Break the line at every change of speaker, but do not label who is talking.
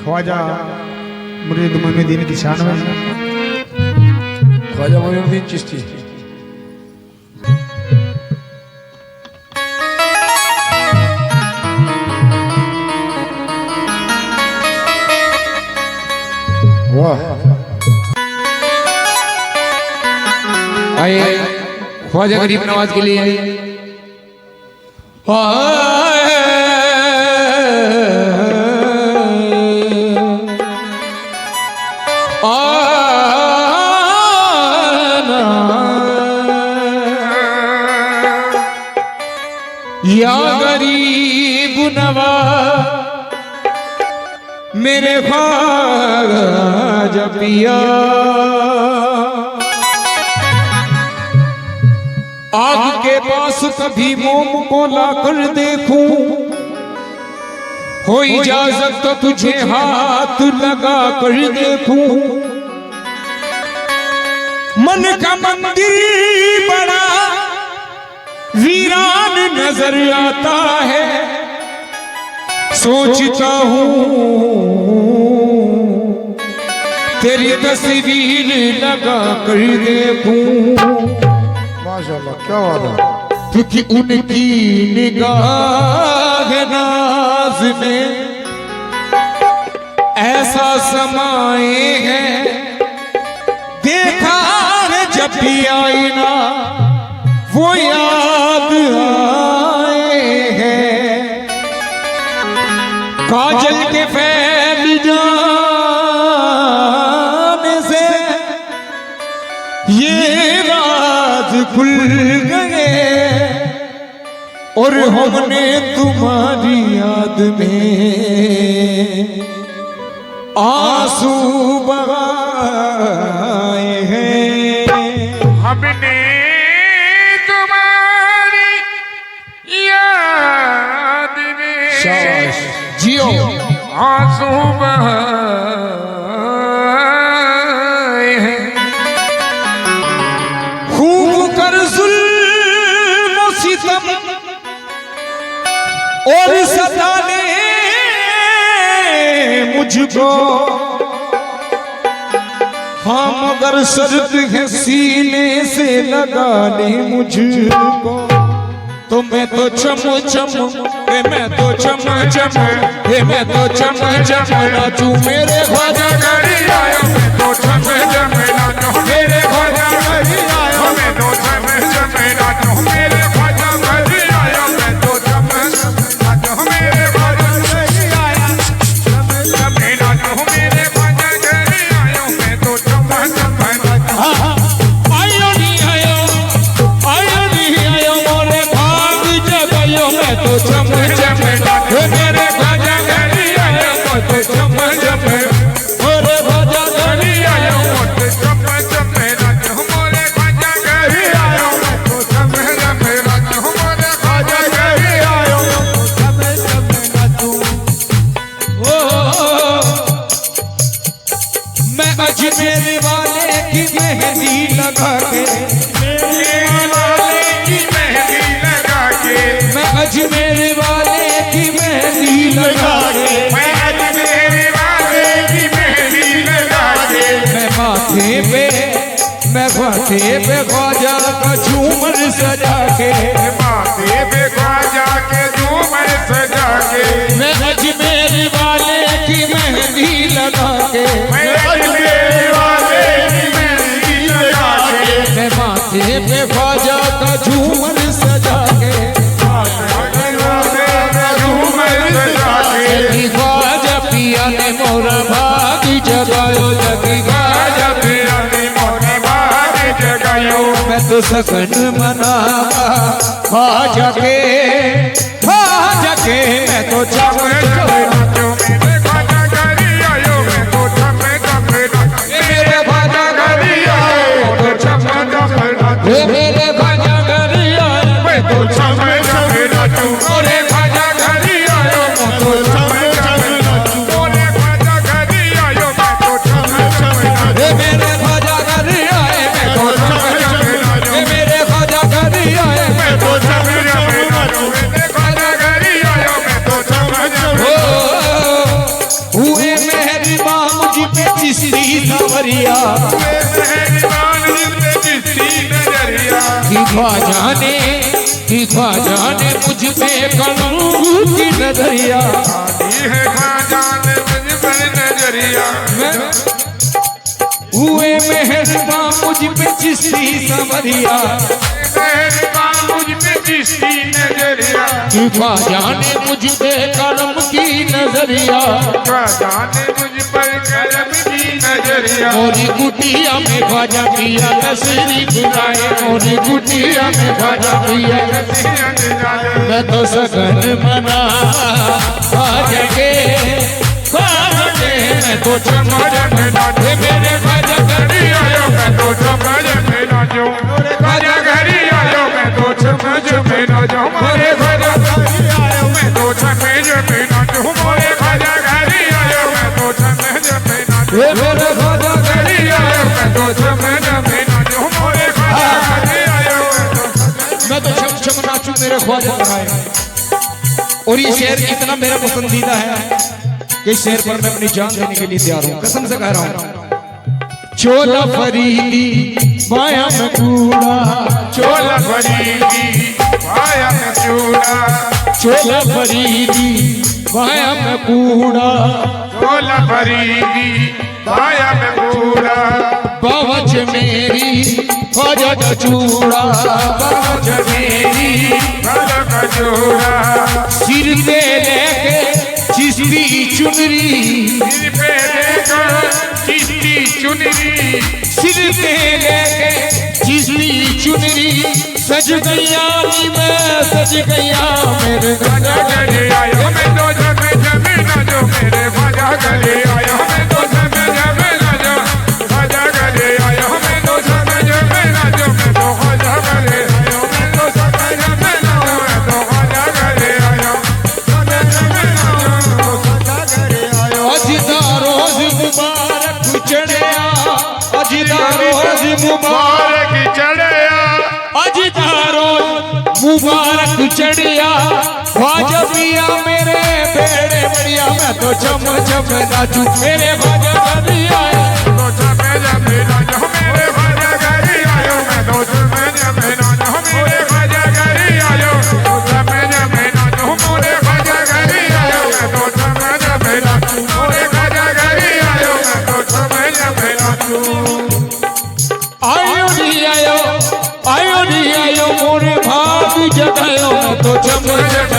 ख्वाजा मुरीद मोइनुद्दीन की शान में
ख्वाजा मोइनुद्दीन चिश्ती।
वाह
आइए ख्वाजा गरीब नवाज के लिए आइए। या गरीब नवाज मेरे ख्वाजा पिया, आग के पास कभी मोम को लाकर देखूं, हो इजाजत तो तुझे हाथ लगा कर देखूं। मन का मंदिर बड़ा वीरान नजर आता है, सोचता हूँ तेरी तस्वीर लगा कर देखूं।
माशाल्लाह क्या बात है।
क्योंकि उनकी निगाह नाज में ऐसा समाए हैं, देखा है जब भी आईना वो याद आए हैं। काजल के फैल जाने से ये राज खुल गए, और हमने तुम्हारी याद में आंसू बहाए हैं।
हमने तुम्हारी याद में
जियो
आंसू बहाए हैं।
खूब कर जुल्म सितम और सताने मुझको, हाँ मगर शर्त है सीने से लगा ले मुझको। तो मैं तो चम चम मैं तो चम चम मैं तो चम चम नाचू मेरे ख्वाजा
गरी आयो मैं तो छम छम नाचो मेरे ख्वाजा गरी आयो मैं तो छम छम नाचो मेरे ख्वाजा गरी आयो मैं तो छम छम नाचो मेरे ख्वाजा गरी आया छम छम नाचो मेरे ख्वाजा गरी आयो मैं तो छम छम नाचो।
आयो नहीं आयो मोरे भाग जगयो मैं तो चम चम नाचो मेरे ख्वाजा गरी आयो मैं तो चम चम मोरे ख्वाजा गरी आयो
मैं तो छम छम नाचो मोरे ख्वाजा गरी आयो मैं तो छम छम नाचो मोरे ख्वाजा गरी आयो
चम चम नाचू। ओ मैं अजमेर वाले की मेहंदी लगा के, मैं अजमेर वाले की मेहंदी लगा के, मैं माथे पे ख्वाजा का झूमर सजा के,
माथे पे ख्वाजा के झूमर सजा के,
मैं अजमेर वाले की मेहंदी लगा के,
मैं अजमेर वाले की मेहंदी लगा के,
मैं माथे पे ख्वाजा का झूमर सजा के,
झूमर सजा के,
जगी ख्वाजा पिया ने मोरा भाग जगायो, जगी ख्वाजा
पिया ने मोरे भाग जगायो,
मैं तो सगन मनावा ख्वाजा के मैं तो
छम छम नाचो मेरे ख्वाजा गरी आयो मैं तो छम छम नाचो
मेरे ख्वाजा
गरी आयो तो छम छम नाचो
मेरे ख्वाजा गरी आयो
मैं तो छम छम नाचो मोरे ख्वाजा गरी आयो मैं तो छम छम नाचो मोरे ख्वाजा गरी आयो मैं तो छम छम नाचो
मेरे ख्वाजा गरी आए मैं तो
छम छम नाचो
मेरे ख्वाजा गरी आए
मैं तो छम छम नाचो मेरे ख्वाजा गरी आयो मैं तो छम छम
ओ सांवरिया
मेहरबान जिसने जिसकी नजरिया
कि ख्वाजा ने मुझ पे कलम की नजरिया
आती है ख्वाजा ने मुझ पर नजरिया
हुए मेहरबान मुझ पे चिश्ती सांवरिया
मेहरबान मुझ पे जिसकी नजरिया
कि ख्वाजा ने मुझ पे कलम की नजरिया
ख्वाजा ने मुझ पर करम की नजरिया
मोरी कुटिया में ख्वाजा पिया तशरीफ लाए मोरी कुटिया में ख्वाजा पिया मैं तो सगन मना ख्वाजा के मैं तो चमच में नाचे मेरे ख्वाजा घरी आयो
मैं तो चमच में नाचो ख्वाजा घरी आयो मैं तो चमच में नाचो मोरे ख्वाजा घरी आयो मैं तो चमच में नाचो मोरे ख्वाजा घरी आयो मैं तो चमच में नाचो
मेरे ख्वाजा
घरी आयो मैं तो चमच में नाचो मोरे ख्वाजा घरी आयो
मैं तो छम छम नाचूं मेरे ख्वाजा बनाए। और ये शेर इतना मेरा पसंदीदा है कि शेर पर मैं अपनी जान देने के लिए तैयार हूँ, कसम से कह रहा हूँ। चोला फरीदी माया में कूड़ा
चोला फरीदी माया में चूड़ा
चोला फरीदी माया में कूड़ा
चोला फरीदी माया में कूड़ा
बावच मेरी ख्वाजा का चूड़ा बावच मेरी
ख्वाजा का चूड़ा
सिर पे लेके चिश्ती चुनरी
सिर पे लेकर चिश्ती चुनरी
सिर पे लेके चिश्ती चुनरी सज गया मैं सज गया मेरे
ख्वाजा गले आयो मैं तो जमे जमे नाचो मेरे ख्वाजा गले आयो मैं तो जमे जमे नाचो ख्वाजा गले आयो मैं तो जमे जमे नाचो मैं तो ख्वाजा गले आयो मैं तो जमे जमे नाचो मैं तो ख्वाजा गले आयो जमे जमे नाचो ख्वाजा गले आयो
अजदा रोज मुबारक चढ़िया अजदा रोज मुबारक
मुबारक चढ़िया
अजदा रोज मुबारक चढ़िया ख्वाजा पिया मेरे बेड़े बढ़िया मैं तो चम चम नाचू मेरे ख्वाजा बढ़िया
तो जमे जमे नाचो मेरे ख्वाजा गले आयो मैं तो जमे जमे नाचो मेरे ख्वाजा गले आयो तो जमे जमे नाचो मोरे ख्वाजा गले आयो मैं तो जमे जमे नाचो मोरे ख्वाजा गले आयो मैं तो जमे जमे नाचो
आयो नी आयो मोरे भाग जगायो मैं तो चम चम